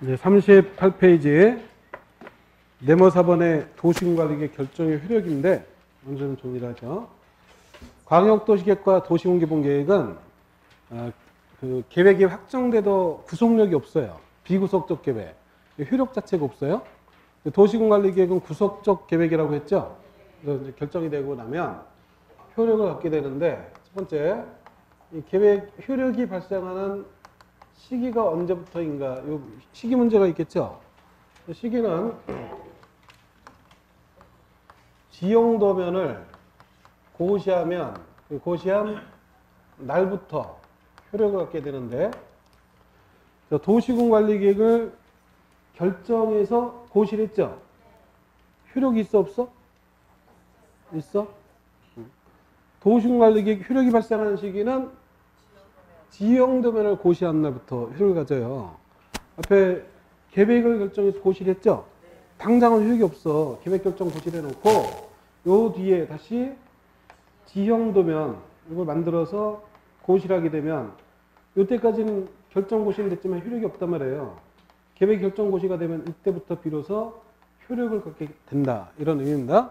이제 38페이지에 네모 4번의 도시공관리계 결정의 효력인데 먼저 좀 정리를 하죠. 광역도시계획과 도시공개본계획은 그 계획이 확정돼도 구속력이 없어요. 비구속적 계획. 효력 자체가 없어요. 도시공관리계획은 구속적 계획이라고 했죠. 그래서 이제 결정이 되고 나면 효력을 갖게 되는데, 첫 번째, 이 계획 효력이 발생하는 시기가 언제부터인가? 요 시기 문제가 있겠죠. 시기는 지용도면을 고시하면 그 고시한 날부터 효력을 갖게 되는데, 도시군관리계획을 결정해서 고시를 했죠. 효력이 있어 없어? 있어? 도시군관리계획 효력이 발생하는 시기는 지형도면을 고시한 날부터 효력을 가져요. 앞에 계획을 결정해서 고시를 했죠. 당장은 효력이 없어. 계획 결정 고시를 해놓고 요 뒤에 다시 지형도면 이걸 만들어서 고시를 하게 되면 요때까지는 결정 고시는 됐지만 효력이 없단 말이에요. 계획 결정 고시가 되면 이때부터 비로소 효력을 갖게 된다. 이런 의미입니다.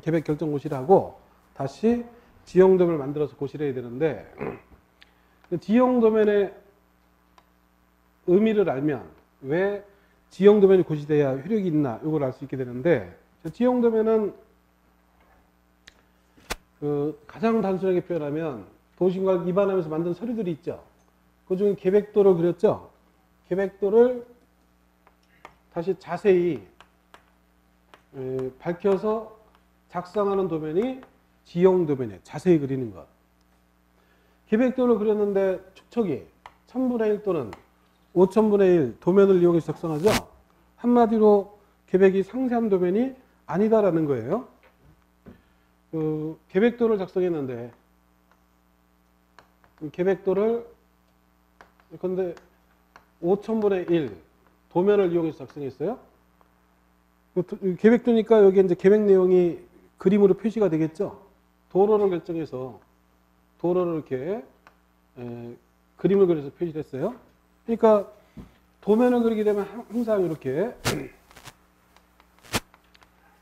계획 결정 고시를 하고 다시 지형도면을 만들어서 고시를 해야 되는데, 지형도면의 의미를 알면 왜 지형도면이 고시돼야 효력이 있나 이걸 알 수 있게 되는데, 지형도면은 가장 단순하게 표현하면 도시공간 위반하면서 만든 서류들이 있죠. 그 중에 계획도를 그렸죠. 계획도를 다시 자세히 밝혀서 작성하는 도면이 지형도면이에요. 자세히 그리는 것. 계획도를 그렸는데 축척이 1000분의 1 또는 5000분의 1 도면을 이용해서 작성하죠. 한마디로 계획이 상세한 도면이 아니다라는 거예요. 계획도를 작성했는데 계획도를 근데 5000분의 1 도면을 이용해서 작성했어요. 계획도니까 여기 이제 계획 내용이 그림으로 표시가 되겠죠. 도로를 결정해서 도로를 이렇게 그림을 그려서 표시를 했어요. 그러니까 도면을 그리게 되면 항상 이렇게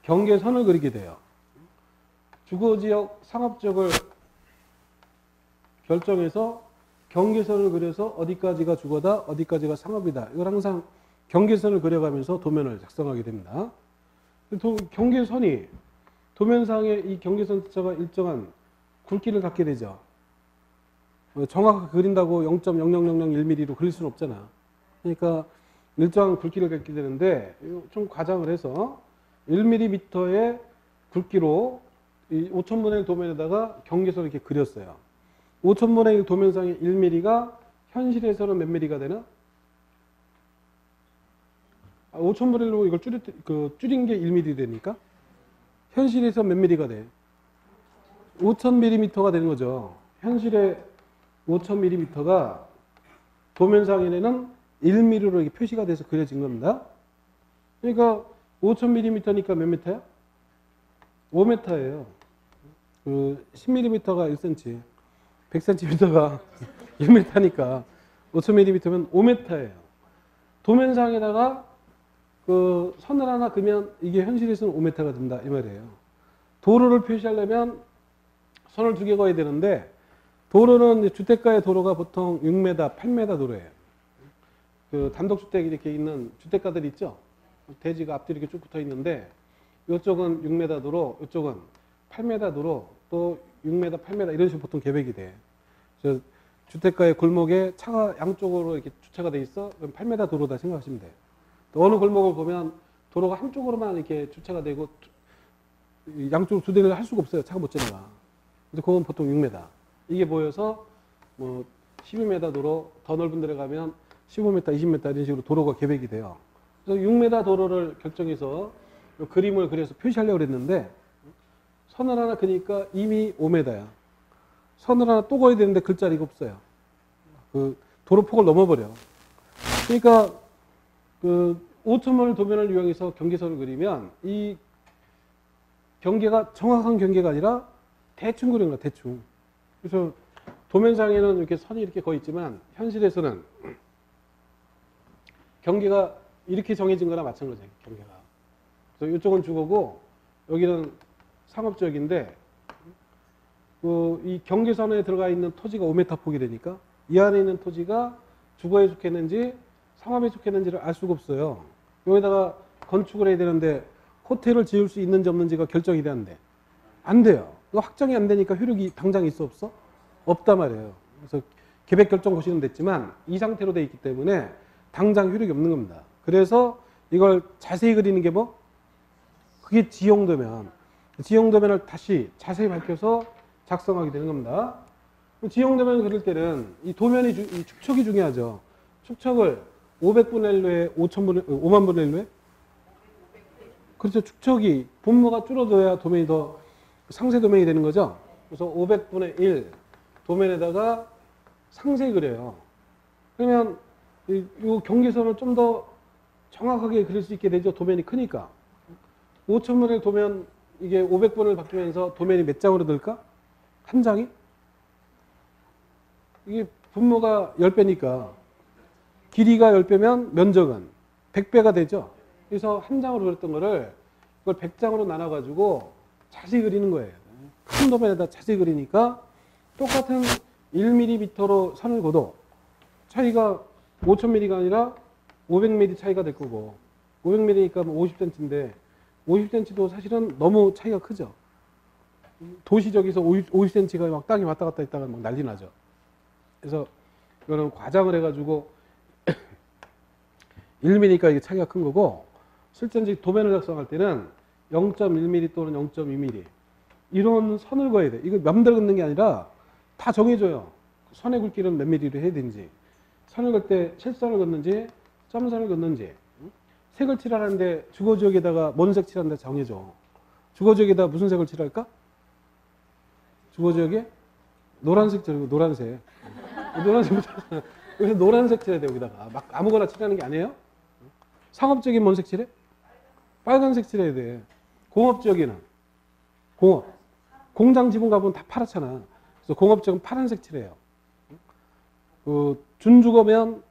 경계선을 그리게 돼요. 주거지역, 상업지역을 결정해서 경계선을 그려서 어디까지가 주거다, 어디까지가 상업이다. 이걸 항상 경계선을 그려가면서 도면을 작성하게 됩니다. 경계선이 도면상의 이 경계선 숫자가 일정한 굵기를 갖게 되죠. 정확하게 그린다고 0.0001mm로 그릴 수는 없잖아. 그러니까 일정한 굵기를 갖게 되는데 좀 과장을 해서 1mm의 굵기로 이 5000분의 1 도면에다가 경계선을 이렇게 그렸어요. 5000분의 1 도면상의 1mm가 현실에서는 몇 mm가 되나? 5000분의 1로 이걸 줄인 게 1mm 되니까 현실에서 몇 mm가 돼? 5000mm가 되는 거죠. 현실에 5000mm가 도면상에는 1mm로 이렇게 표시가 돼서 그려진 겁니다. 그러니까 5000mm니까 몇 m야? 5m예요. 10mm가 1cm, 100cm가 1m니까 5000mm면 5m예요. 도면상에다가 선을 하나 그으면 이게 현실에서는 5m가 된다 이 말이에요. 도로를 표시하려면 선을 2개 그어야 되는데, 도로는 주택가의 도로가 보통 6m, 8m 도로예요. 단독주택 이렇게 있는 주택가들 있죠? 대지가 앞뒤로 이렇게 쭉 붙어 있는데, 이쪽은 6m 도로, 이쪽은 8m 도로, 또 6m, 8m 이런 식으로 보통 계획이 돼. 그래서 주택가의 골목에 차가 양쪽으로 이렇게 주차가 돼 있어. 그럼 8m 도로다 생각하시면 돼요. 또 어느 골목을 보면 도로가 한쪽으로만 이렇게 주차가 되고 양쪽으로 두 대를 할 수가 없어요. 차가 못 지나가. 근데 그건 보통 6m. 이게 모여서 뭐 12m 도로, 더 넓은 데를 가면 15m, 20m 이런 식으로 도로가 계획이 돼요. 그래서 6m 도로를 결정해서 그림을 그려서 표시하려고 그랬는데, 선을 하나 그니까 이미 5m야. 선을 하나 또 그어야 되는데 글 자리가 없어요. 도로폭을 넘어버려. 그러니까 5000번을 도면을 이용해서 경계선을 그리면 이 경계가 정확한 경계가 아니라 대충 그리는 거야, 대충. 그래서 도면상에는 이렇게 선이 이렇게 거의 있지만 현실에서는 경계가 이렇게 정해진 거나 마찬가지예요. 경계가. 그래서 이쪽은 주거고 여기는 상업지역인데 이 경계선에 들어가 있는 토지가 5m 폭이 되니까 이 안에 있는 토지가 주거에 좋겠는지 상업에 좋겠는지를 알 수가 없어요. 여기다가 건축을 해야 되는데 호텔을 지을 수 있는지 없는지가 결정이 되는데 안 돼요. 이거 확정이 안 되니까 효력이 당장 있어 없어? 없단 말이에요. 그래서 계획 결정 고시는 됐지만 이 상태로 돼 있기 때문에 당장 효력이 없는 겁니다. 그래서 이걸 자세히 그리는 게 뭐? 그게 지형도면. 지형도면을 다시 자세히 밝혀서 작성하게 되는 겁니다. 지형도면을 그릴 때는 이 도면이 이 축척이 중요하죠. 축척을 500분의 1로에 5만 분의 1로에? 그렇죠. 축척이 분모가 줄어들어야 도면이 더 상세 도면이 되는 거죠. 그래서 500분의 1 도면에다가 상세 그려요. 그러면 이 경계선을 좀 더 정확하게 그릴 수 있게 되죠. 도면이 크니까. 5,000분의 1 도면 이게 500분을 바뀌면서 도면이 몇 장으로 늘까? 한 장이? 이게 분모가 10배니까 길이가 10배면 면적은 100배가 되죠. 그래서 한 장으로 그렸던 거를 이걸 100장으로 나눠가지고 자세히 그리는 거예요. 큰 도면에다 자세히 그리니까 똑같은 1mm로 선을 그어도 차이가 5,000mm가 아니라 500mm 차이가 될 거고 500mm니까 50cm인데 50cm도 사실은 너무 차이가 크죠. 도시적에서 50cm가 막 땅이 왔다 갔다 했다가 막 난리 나죠. 그래서 이거는 과장을 해가지고 1mm니까 이게 차이가 큰 거고 실제 이제 도면을 작성할 때는 0.1mm 또는 0.2mm 이런 선을 그어야 돼. 이거 맘대로 긋는 게 아니라 다 정해줘요. 선의 굵기는 몇 mm로 해야 되는지 선을 그을 때 실선을 긋는지 점선을 긋는지 색을 칠하는데 주거지역에다가 뭔 색 칠하는데 정해줘. 주거지역에다 무슨 색을 칠할까? 주거지역에 노란색 칠하고 노란색. 노란색 여기서 노란색 칠해야 돼. 여기다가 막 아무거나 칠하는 게 아니에요. 상업지역에 뭔 색 칠해? 빨간색 칠해야 돼. 공업지역에는 공업 공장 지분 가보면 다 파랗잖아. 그래서 공업지역은 파란색 칠해요. 준주거면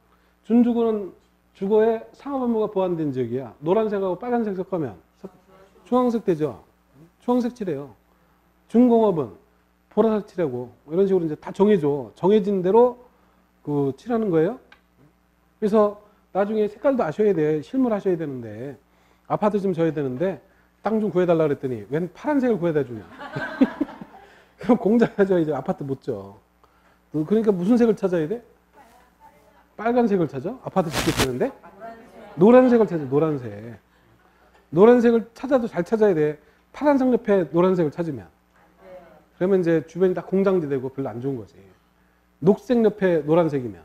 준주거는 주거에 상업 업무가 보완된 지역이야. 노란색하고 빨간색 섞으면 주황색 되죠. 주황색 칠해요. 중공업은 보라색 칠하고 이런 식으로 이제 다 정해줘. 정해진 대로 칠하는 거예요. 그래서 나중에 색깔도 아셔야 돼. 실물하셔야 되는데 아파트 좀 져야 되는데 땅 좀 구해달라 그랬더니 웬 파란색을 구해다 주냐. 그럼 공장 가져야지 아파트 못 져. 그러니까 무슨 색을 찾아야 돼? 빨간색을 찾아? 아파트 짓겠다는데? 노란색을 찾아. 노란색. 노란색을 찾아도 잘 찾아야 돼. 파란색 옆에 노란색을 찾으면. 그러면 이제 주변이 다 공장지 되고 별로 안 좋은 거지. 녹색 옆에 노란색이면.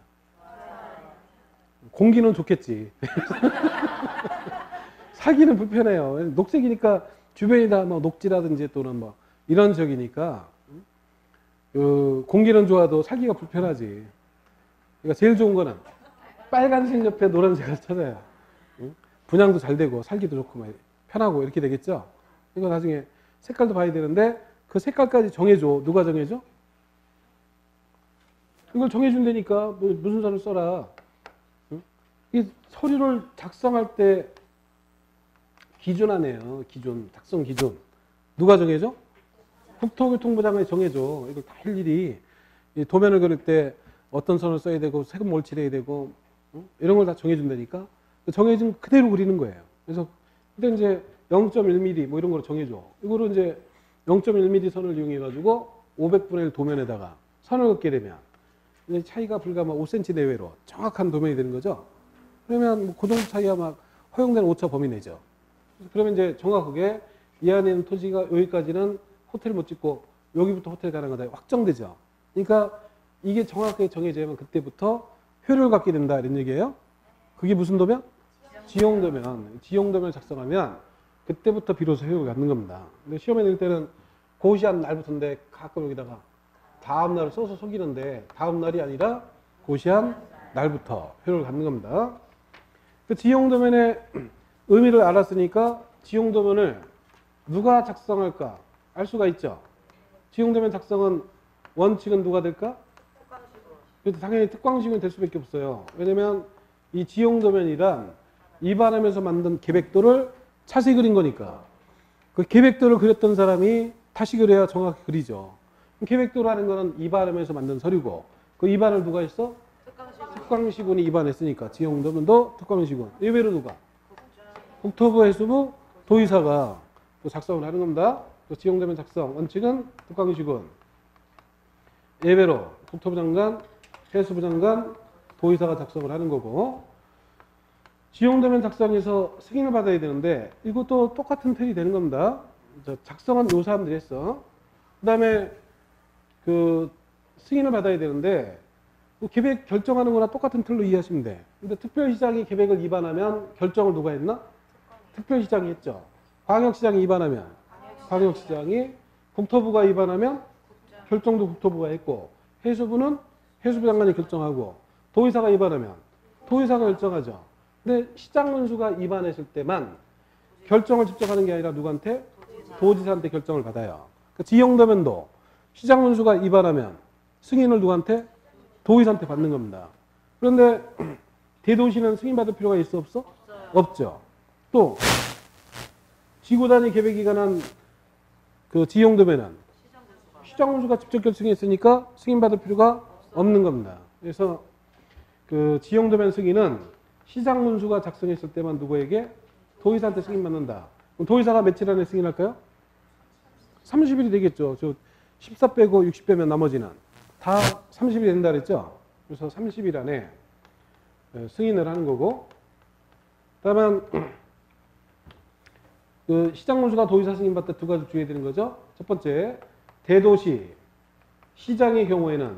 공기는 좋겠지. 살기는 불편해요. 녹색이니까 주변이 다 뭐 녹지라든지 또는 뭐 이런 지역이니까 공기는 좋아도 살기가 불편하지. 그러니까 제일 좋은 거는 빨간색 옆에 노란색을 찾아야 분양도 잘 되고 살기도 좋고 막 편하고 이렇게 되겠죠. 이거 나중에 색깔도 봐야 되는데 그 색깔까지 정해줘. 누가 정해줘? 이걸 정해준다니까 무슨 선을 써라. 이 서류를 작성할 때 기준하네요. 기준, 작성 기준. 누가 정해줘? 국토교통부 장관이 정해줘. 이걸 다 일일이 도면을 그릴 때 어떤 선을 써야 되고 색은 뭘 칠해야 되고 이런 걸 다 정해준다니까. 정해진 그대로 그리는 거예요. 그래서 일단 이제 0.1mm 뭐 이런 걸 정해줘. 이거를 이제 0.1mm 선을 이용해 가지고 500분의 1 도면에다가 선을 긋게 되면 이제 차이가 불과 5cm 내외로 정확한 도면이 되는 거죠. 그러면 뭐 그 정도 차이야 막 허용된 오차 범위 내죠. 그러면 이제 정확하게 이 안에 있는 토지가 여기까지는 호텔 못 짓고 여기부터 호텔 가는 거다 확정되죠. 그러니까 이게 정확하게 정해져야만 그때부터 효력을 갖게 된다 이런 얘기예요. 그게 무슨 도면? 지형도면. 지형도면을 작성하면 그때부터 비로소 효력을 갖는 겁니다. 근데 시험에 낼 때는 고시한 날부터인데 가끔 여기다가 다음 날을 써서 속이는데 다음 날이 아니라 고시한 날부터 효력을 갖는 겁니다. 그 지형도면의 의미를 알았으니까 지형도면을 누가 작성할까 알 수가 있죠. 지형도면 작성은 원칙은 누가 될까? 그래도 당연히 특광시군이 될 수밖에 없어요. 왜냐면 이 지형도면이란 입안하면서 만든 계획도를 자세히 그린 거니까 그 계획도를 그렸던 사람이 다시 그려야 정확히 그리죠. 계획도라는 거는 입안하면서 만든 서류고 그 입안을 누가 했어? 특강시군이 입안했으니까 지형도면도 특강시군. 예외로 누가? 국토부, 해수부, 도의사가 또 작성을 하는 겁니다. 또 지형도면 작성 원칙은 특강시군. 예외로 국토부 장관, 해수부 장관, 도의사가 작성을 하는 거고 지형도면 작성에서 승인을 받아야 되는데 이것도 똑같은 틀이 되는 겁니다. 작성은 요 사람들이 했어. 그 다음에 그 승인을 받아야 되는데 계획 결정하는 거나 똑같은 틀로 이해하시면 돼. 근데 특별시장이 계획을 위반하면 결정을 누가 했나? 특별시장이 했죠. 광역시장이 위반하면 광역시장이, 국토부가 위반하면 결정도 국토부가 했고 해수부는 해수부 장관이 결정하고 도의사가 위반하면 도의사가 결정하죠. 근데 시장군수가 위반했을 때만 결정을 직접 하는 게 아니라 누구한테? 도지사한테 결정을 받아요. 그러니까 지형도면도 시장군수가 위반하면 승인을 누구한테? 도의사한테 받는 겁니다. 그런데 대도시는 승인받을 필요가 있어 없어? 없죠. 또 지구단위 계획이 관한 그 지형도면은 시장군수가 직접 결정했으니까 승인받을 필요가 없는 겁니다. 그래서 그 지형도면 승인은 시장군수가 작성했을 때만 누구에게? 도의사한테 승인받는다. 그럼 도의사가 며칠 안에 승인할까요? 30일이 되겠죠. 저 14 빼고 60 빼면 나머지는 다 30일이 된다 그랬죠. 그래서 30일 안에 승인을 하는 거고 다만 그 시장군수가 도의사 승인받을 때 두 가지 주의해야 되는 거죠. 첫 번째, 대도시 시장의 경우에는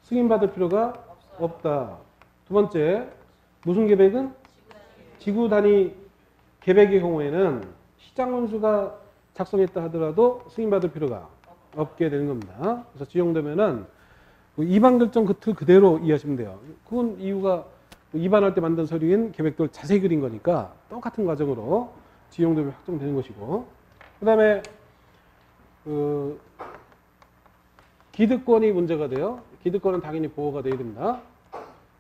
승인받을 필요가 없다. 두 번째, 무슨 계획은? 지구 단위 계획의 경우에는 시장군수가 작성했다 하더라도 승인받을 필요가 없게 되는 겁니다. 그래서 지형도면은 위반 결정 그 틀 그대로 이해하시면 돼요. 그건 이유가 위반할 때 만든 서류인 계획도를 자세히 그린 거니까 똑같은 과정으로 지형도면이 확정되는 것이고 그 다음에 그 기득권이 문제가 돼요. 기득권은 당연히 보호가 돼야 됩니다.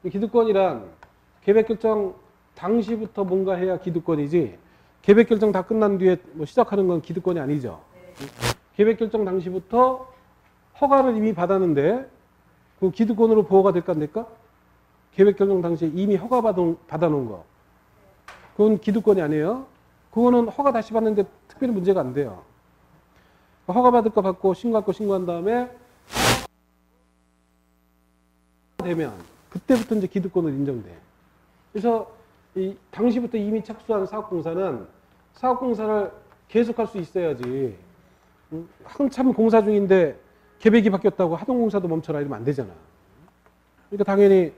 기득권이란 계획결정 당시부터 뭔가 해야 기득권이지 계획결정 다 끝난 뒤에 뭐 시작하는 건 기득권이 아니죠. 계획결정 당시부터 허가를 이미 받았는데 그 기득권으로 보호가 될까 안 될까? 계획결정 당시에 이미 허가 받아놓은 거. 그건 기득권이 아니에요. 그거는 허가 다시 받는데 특별히 문제가 안 돼요. 허가 받을 거 받고 신고할 거 신고한 다음에 되면 그때부터 이제 기득권으로 인정돼. 그래서 이 당시부터 이미 착수한 사업공사는 사업공사를 계속할 수 있어야지. 한참 공사 중인데 계획이 바뀌었다고 하동공사도 멈춰라 이러면 안 되잖아. 그러니까 당연히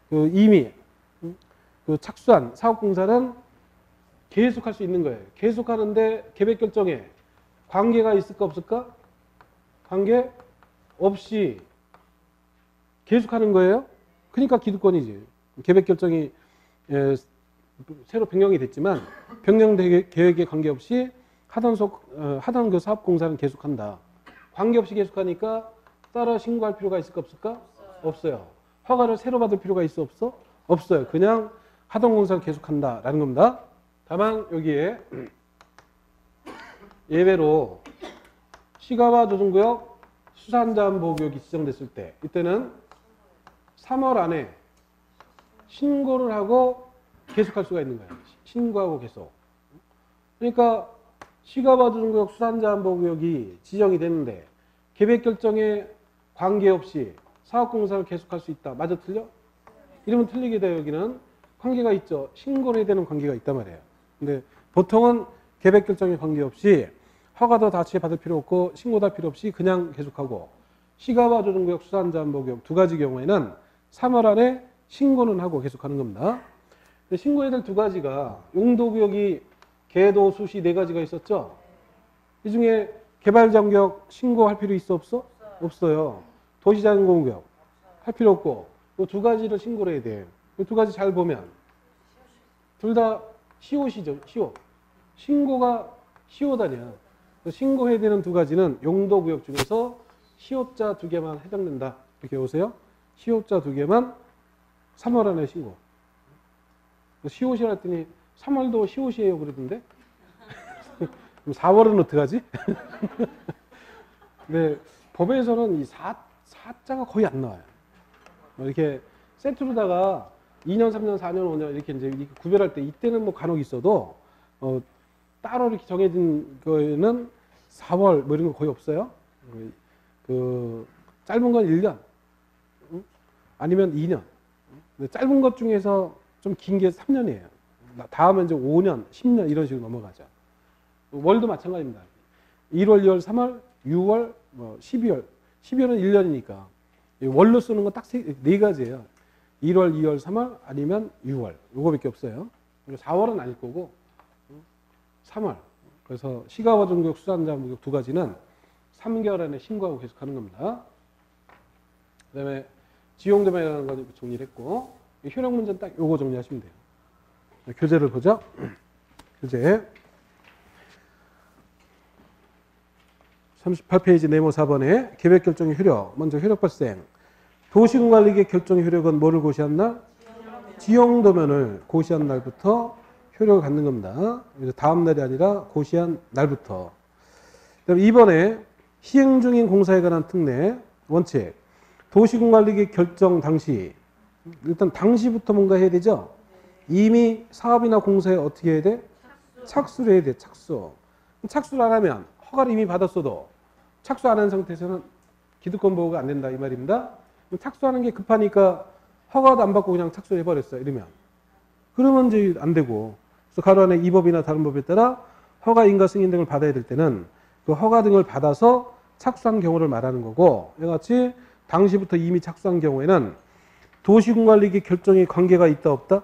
그 이미 그 착수한 사업공사는 계속할 수 있는 거예요. 계속하는데 계획 결정에 관계가 있을까 없을까? 관계 없이 계속하는 거예요. 그러니까 기득권이지. 계획 결정이 새로 변경이 됐지만 변경 계획에 관계없이 하던 그 사업공사는 계속한다. 관계없이 계속하니까 따라 신고할 필요가 있을까 없을까? 없어요. 허가를 새로 받을 필요가 있어 없어? 없어요. 그냥 하던 공사를 계속한다라는 겁니다. 다만 여기에 예외로 시가와 조정구역 수산자원보호구역이 지정됐을 때 이때는 3월 안에 신고를 하고 계속할 수가 있는 거예요. 신고하고 계속. 그러니까 시가와 조정구역 수산자원보호구역이 지정이 됐는데 계획 결정에 관계없이 사업공사를 계속할 수 있다. 맞아 틀려? 이러면 틀리게 돼요. 여기는 관계가 있죠. 신고를 해야 되는 관계가 있단 말이에요. 근데 보통은 계획 결정에 관계없이 허가도 다시 받을 필요 없고 신고도 할 필요 없이 그냥 계속하고 시가와 조정구역 수산자원보호구역 두 가지 경우에는 3월 안에 신고는 하고 계속하는 겁니다. 근데 신고해야 될 두 가지가 용도구역이 계도, 수시 네 가지가 있었죠. 이 중에 개발정구역 신고할 필요 있어 없어? 없어요. 도시자연공구역 할 필요 없고 이 두 가지를 신고를 해야 돼. 이 두 가지 잘 보면 둘 다 시옷이죠. 시옷. 신고가 시옷 아니야. 신고해야 되는 두 가지는 용도구역 중에서 시옷자 두 개만 해당된다. 이렇게 오세요. 시옷자 두 개만 3월 안에 신고. 시옷이라 했더니 3월도 시옷이에요 그러던데. 그럼 4월은 어떡하지? 근데 법에서는 이 사자가 거의 안 나와요. 이렇게 세트로다가 2년, 3년, 4년, 5년 이렇게 이제 구별할 때 이때는 뭐 간혹 있어도 따로 이렇게 정해진 거에는 4월 뭐 이런 거 거의 없어요. 그 짧은 건 1년 아니면 2년. 짧은 것 중에서 좀 긴 게 3년이에요. 다음은 이제 5년, 10년 이런 식으로 넘어가죠. 월도 마찬가지입니다. 1월, 2월, 3월, 6월, 뭐 12월. 12월은 1년이니까 월로 쓰는 건 딱 네 가지예요. 1월, 2월, 3월 아니면 6월. 요거밖에 없어요. 4월은 아닐 거고 3월. 그래서 시가와 종교육, 수산자 목욕 두 가지는 3개월 안에 신고하고 계속 하는 겁니다. 그 다음에 지용도면이라는 거 정리를 했고 효력 문제는 딱 요거 정리하시면 돼요. 교재를 보죠. 교재 38페이지 네모 4번에 계획결정의 효력. 먼저 효력 발생. 도시군관리계 결정의 효력은 뭐를 고시한 날? 지용도면을 고시한 날부터 효력을 갖는 겁니다. 그래서 다음 날이 아니라 고시한 날부터. 그다음 2번에 시행 중인 공사에 관한 특례 원칙. 도시군관리계 결정 당시. 일단 당시부터 뭔가 해야 되죠. 이미 사업이나 공사에 어떻게 해야 돼? 착수를 해야 돼. 착수. 착수를 안 하면 허가를 이미 받았어도 착수 안 한 상태에서는 기득권 보호가 안 된다 이 말입니다. 착수하는 게 급하니까 허가도 안 받고 그냥 착수해 버렸어요. 이러면 그러면 이제 안 되고. 그래서 가로 안에 이 법이나 다른 법에 따라 허가, 인가, 승인 등을 받아야 될 때는 그 허가 등을 받아서 착수한 경우를 말하는 거고, 이와 같이 당시부터 이미 착수한 경우에는 도시군관리계 결정에 관계가 있다 없다?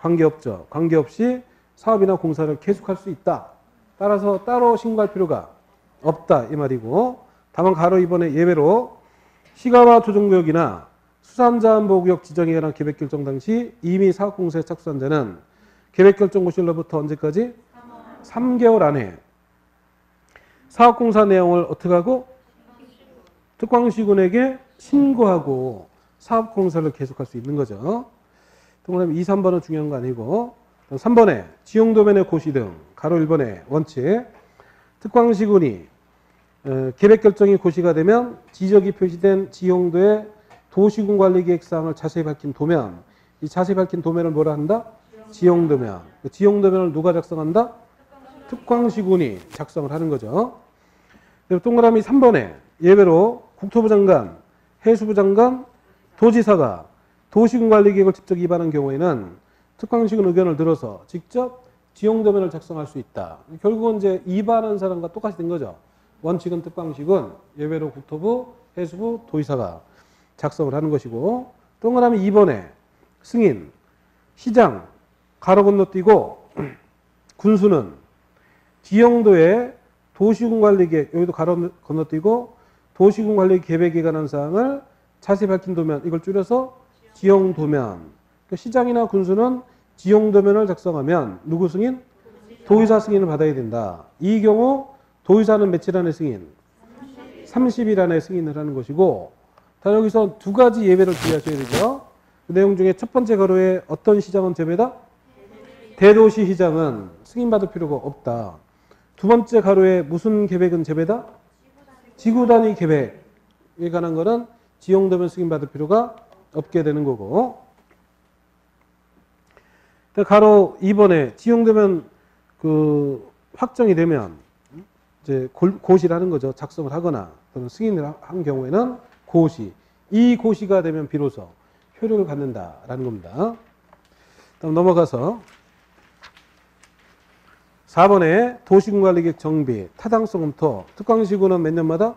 관계없죠. 관계없이 사업이나 공사를 계속할 수 있다. 따라서 따로 신고할 필요가 없다 이 말이고, 다만 가로 2번에 예외로 시가와 조정구역이나 수산자원보호구역 지정에 관한 계획결정 당시 이미 사업공사에 착수한 자는 계획결정 고시일로부터 언제까지? 3개월 안에 사업공사 내용을 어떻게 하고? 특광시군에게 신고하고 사업공사를 계속할 수 있는 거죠. 동그라미 2, 3번은 중요한 거 아니고, 3번에 지용도면의 고시 등 가로 1번의 원칙. 특광시군이 계획결정이 고시가 되면 지적이 표시된 지용도의 도시군관리계획사항을 자세히 밝힌 도면, 이 자세히 밝힌 도면을 뭐라 한다? 지용도면. 그 지용도면을 누가 작성한다? 특광시군이 작성을 하는 거죠. 그리고 동그라미 3번에 예외로 국토부 장관, 해수부 장관, 도지사가 도시군관리계획을 직접 위반한 경우에는 특광시군 의견을 들어서 직접 지용도면을 작성할 수 있다. 결국은 이제 위반한 사람과 똑같이 된 거죠. 원칙은 특광시군, 예외로 국토부, 해수부, 도지사가 작성을 하는 것이고, 동그라미 2번에 승인, 시장, 가로 건너뛰고 군수는 지용도의 도시군관리계획, 여기도 가로 건너뛰고 도시군관리계획에 관한 사항을 자세히 밝힌 도면, 이걸 줄여서 지용도면. 시장이나 군수는 지용도면을 작성하면 누구 승인? 도의사 승인을 받아야 된다. 이 경우 도의사는 며칠 안에 승인? 30일 안에 승인을 하는 것이고, 자, 여기서 두 가지 예외를 주의하셔야 되죠. 그 내용 중에 첫 번째 가로에 어떤 시장은 제외다? 대도시 시장은 승인받을 필요가 없다. 두 번째 가로에 무슨 계획은 제외다? 지구단위 계획에 관한 거는 지용도면 승인받을 필요가 없게 되는 거고, 가로 2번에 지용도면 그 확정이 되면 이제 고시를 하는 거죠. 작성을 하거나 또는 승인을 한 경우에는 고시. 이 고시가 되면 비로소 효력을 갖는다라는 겁니다. 다음 넘어가서 4번에 도시군관리계획 정비, 타당성 검토. 특광시군은 몇 년마다?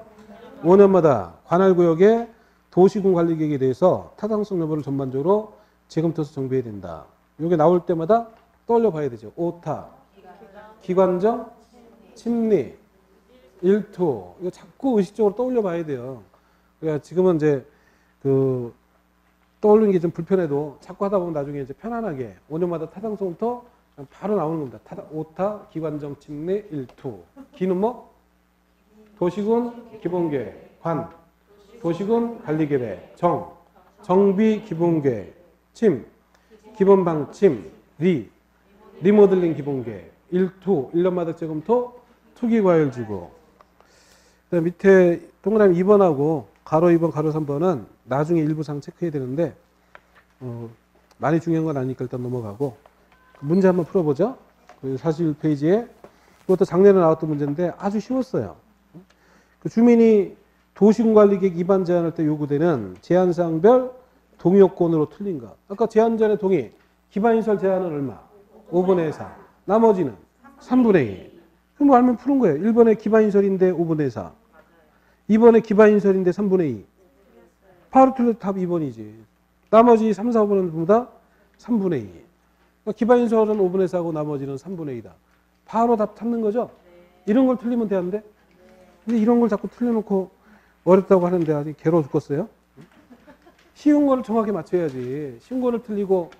5년마다 관할구역의 도시군관리계획에 대해서 타당성 여부를 전반적으로 재검토해서 정비해야 된다. 이게 나올 때마다 떠올려 봐야 되죠. 오타, 기관정, 침리, 일토. 이거 자꾸 의식적으로 떠올려 봐야 돼요. 그러니까 지금은 이제 그 떠올리는 게 좀 불편해도 자꾸 하다 보면 나중에 이제 편안하게 5년마다 타당성부터 바로 나오는 겁니다. 오타, 기관정, 침리, 일토. 기는 뭐? 도시군 기본계획, 관, 도시군 관리계획, 정비 기본계획, 침, 기본방침, 리모델링 기본계획, 1, 1년마다 재검토, 투기과열지구. 그다음 밑에 동그라미 2번하고 가로 2번, 가로 3번은 나중에 일부상 체크해야 되는데 많이 중요한 건 아니니까 일단 넘어가고 문제 한번 풀어보죠. 41페이지에 그것도 작년에 나왔던 문제인데 아주 쉬웠어요. 그 주민이 도시군관리계획 위반 제한할 때 요구되는 제한사항별 동의요건으로 틀린 것. 아까 제한 전에 동의, 기반시설 제한은 얼마? 5분의 4. 나머지는 3분의 2. 그럼 뭐 알면 푸는 거예요. 1번에 기반시설인데 5분의 4. 2번에 기반시설인데 3분의 2. 바로 틀려도 답 2번이지. 나머지 3, 4, 5번은 전부 다 3분의 2. 그러니까 기반시설은 5분의 4고 나머지는 3분의 2다. 바로 답 찾는 거죠? 이런 걸 틀리면 되는데? 근데 이런 걸 자꾸 틀려놓고 어렵다고 하는데 아직 괴로워 죽겠어요? 쉬운 거를 정확히 맞춰야지. 쉬운 거를 틀리고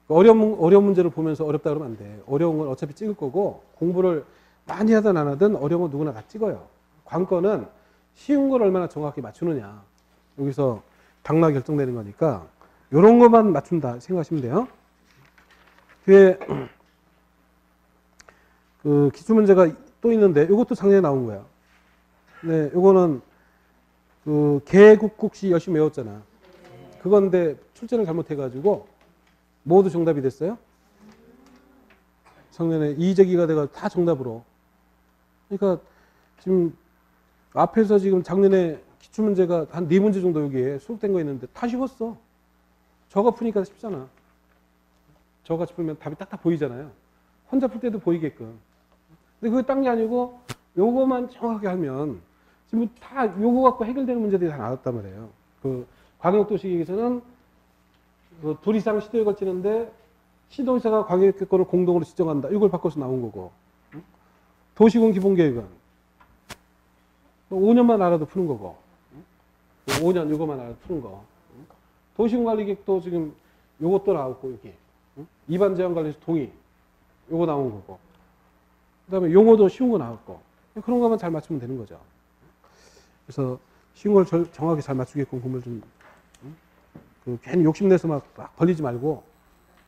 어려운 문제를 보면서 어렵다 그러면 안 돼. 어려운 건 어차피 찍을 거고 공부를 많이 하든 안 하든 어려운 건 누구나 다 찍어요. 관건은 쉬운 걸 얼마나 정확히 맞추느냐. 여기서 당락 결정되는 거니까 이런 것만 맞춘다 생각하시면 돼요. 뒤에 그 기출문제가 또 있는데 이것도 작년에 나온 거야. 네, 이거는 그 개국국시 열심히 외웠잖아. 그건데 출제를 잘못해가지고 모두 정답이 됐어요. 작년에 이의제기가 돼가지고 다 정답으로. 그러니까 지금 앞에서 지금 작년에 기출문제가 한 4문제 정도 여기에 수록된 거 있는데 다 쉬웠어. 저거 푸니까 쉽잖아. 저같이 풀면 답이 딱딱 보이잖아요. 혼자 풀 때도 보이게끔. 근데 그게 딴 게 아니고 요거만 정확하게 하면 지금 다 요거 갖고 해결되는 문제들이 다 나왔단 말이에요. 그 광역도시계획에서는 그 둘 이상 시도에 걸치는데 시도의사가 광역계획권을 공동으로 지정한다. 이걸 바꿔서 나온 거고. 도시군 기본계획은 5년만 알아도 푸는 거고. 5년 이거만 알아도 푸는 거. 도시군관리계획도 지금 요것도 나왔고 여기. 위반 제한 관리에서 동의. 요거 나온 거고. 그 다음에 용어도 쉬운 거 나왔고. 그런 거만 잘 맞추면 되는 거죠. 그래서 쉬운 걸 정확히 잘 맞추게끔 공부를 좀 괜히 욕심내서 막 벌리지 말고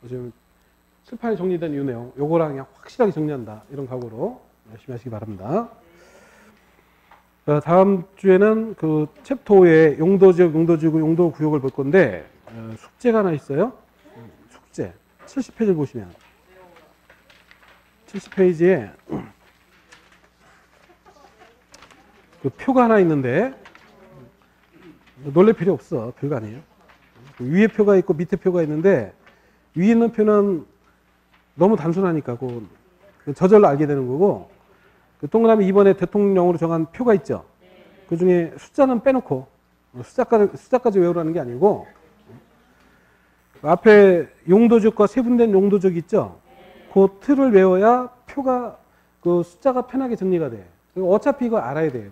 지금 칠판에 정리된 이 내용 요거랑 그냥 확실하게 정리한다. 이런 각오로 열심히 하시기 바랍니다. 다음 주에는 그 챕터 5의 용도지역, 용도지구, 용도구역을 볼 건데 숙제가 하나 있어요. 숙제 70페이지를 보시면 70페이지에 그 표가 하나 있는데 놀랄 필요 없어. 별거 아니에요. 위에 표가 있고 밑에 표가 있는데 위에 있는 표는 너무 단순하니까 그 저절로 알게 되는 거고 그 동그라미 2번에 대통령령으로 정한 표가 있죠. 그 중에 숫자는 빼놓고 숫자까지 외우라는 게 아니고 앞에 용도적과 세분된 용도적 있죠. 그 틀을 외워야 표가 그 숫자가 편하게 정리가 돼. 어차피 이거 알아야 돼.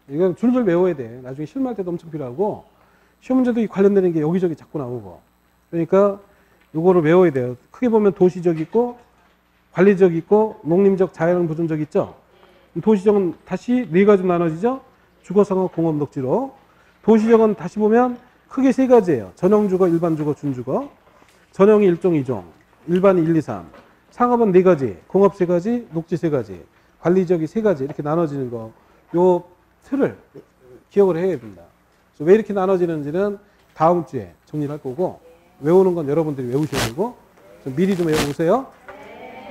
이거 줄줄 외워야 돼. 나중에 실무할 때도 엄청 필요하고 시험 문제도 관련되는 게 여기저기 자꾸 나오고. 그러니까 이거를 외워야 돼요. 크게 보면 도시적 있고 관리적 있고 농림적, 자연 보존적 있죠. 도시적은 다시 4가지로 나눠지죠. 주거상업, 공업, 녹지로. 도시적은 다시 보면 크게 3가지예요. 전용주거, 일반주거, 준주거. 전용이 1종, 2종. 일반이 1, 2, 3. 상업은 4가지. 공업 3가지, 녹지 3가지. 관리적이 3가지. 이렇게 나눠지는 거. 요 틀을 기억을 해야 된다. 그래서 왜 이렇게 나눠지는지는 다음 주에 정리를 할 거고 외우는 건 여러분들이 외우셔야 되고 좀 미리 좀 외워보세요.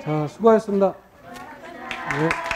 자, 수고하셨습니다. 네.